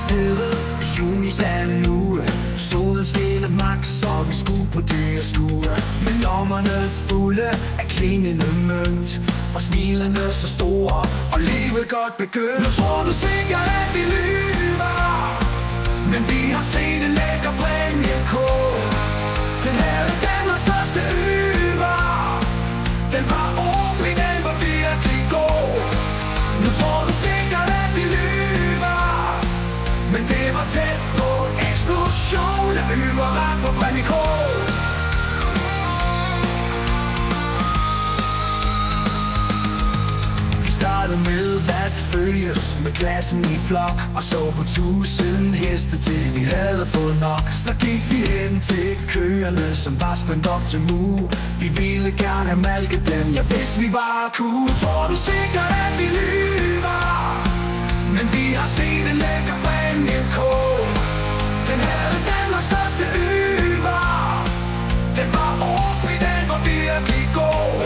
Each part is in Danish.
stedet Junisland nu. Solen skinner max, og vi skulle på dyrestue. Men lommerne fulde af klingende mønt, og smilene så store, og livet godt begyndt. Nu tror du sikkert, at vi lyver, men vi har set en lækker præmiekål. Den havde Danmarks største øver. Den var OP, den var virkelig god. Nu tror du sikkert, at vi lyver, men det var tæt på eksplosion af øver ret på præmiekål. Startede med at følges med klassen i flok, og så på 1000 heste til vi havde fået nok. Så gik vi hen til køerne, som var spændt op til mue. Vi ville gerne have malket dem, ja hvis vi bare kunne. Tror du sikkert at vi lyver, men vi har set en lækker præmiekål. Den havde Danmarks største øver. Den var ordentlig, den var virkelig god.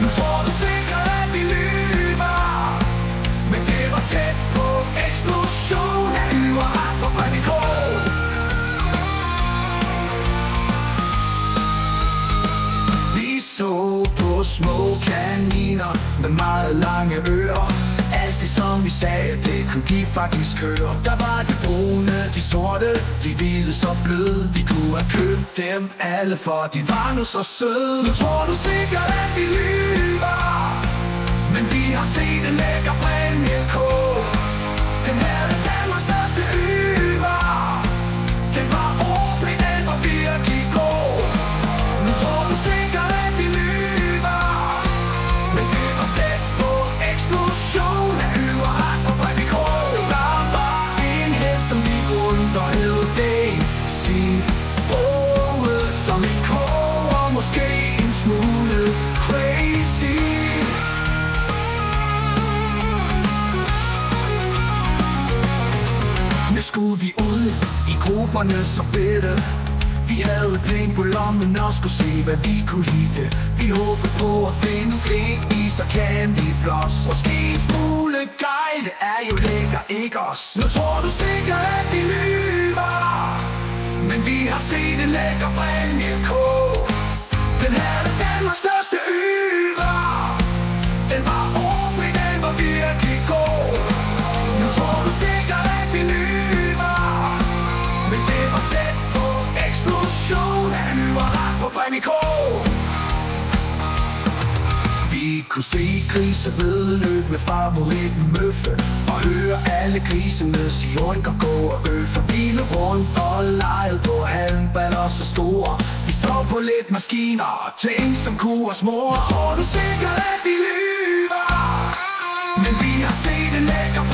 Nu tror du sikkert at vi lyver, men det var tæt på eksplosion af øver ret på præmiekål. Vi så på små kaniner med meget lange ører. Alt det som vi sagde, det kunne de faktisk høre. Der var de brune, de sorte, de hvide så bløde. Vi kunne have købt dem alle, for de var nu så søde. Nu tror du sikkert at vi lyver, men vi har set en lækker præmiekål. Den havde Danmarks største øver. Den var ordentlig, den var virkelig god. Nu tror du sikkert at vi lyver, men det var tæt på eksplosion af øver ret på præmiekål. Der var en hest som gik rundt og hed Daisy, broet som en kog og måske en smule crazy. Nu skulle vi ud i grupperne så bedte. Vi havde penge på lommen og skulle se hvad vi kunne hitte. Vi håbede på at finde slik, is og candyfloss. Måske en smule gej, det er jo lækker, ikke os? Nu tror du sikkert at vi lyver, men vi har set en lækker præmiekål. Den havde Danmarks største øver. Den var ordentlig, den var virkelig god. Nu tror du sikkert at vi lyver, men det var tæt på eksplosion af øver ret på præmiekål. Vi kunne se grisevedløb med favoritten Møffe, og høre alle grisene sige oink og gå og øffe. Vi løb rundt og legede på halmballer så store. Vi så på lidt maskiner og ting som kunne os mor. Tror du sikkert at vi lyver, men vi har set en lækker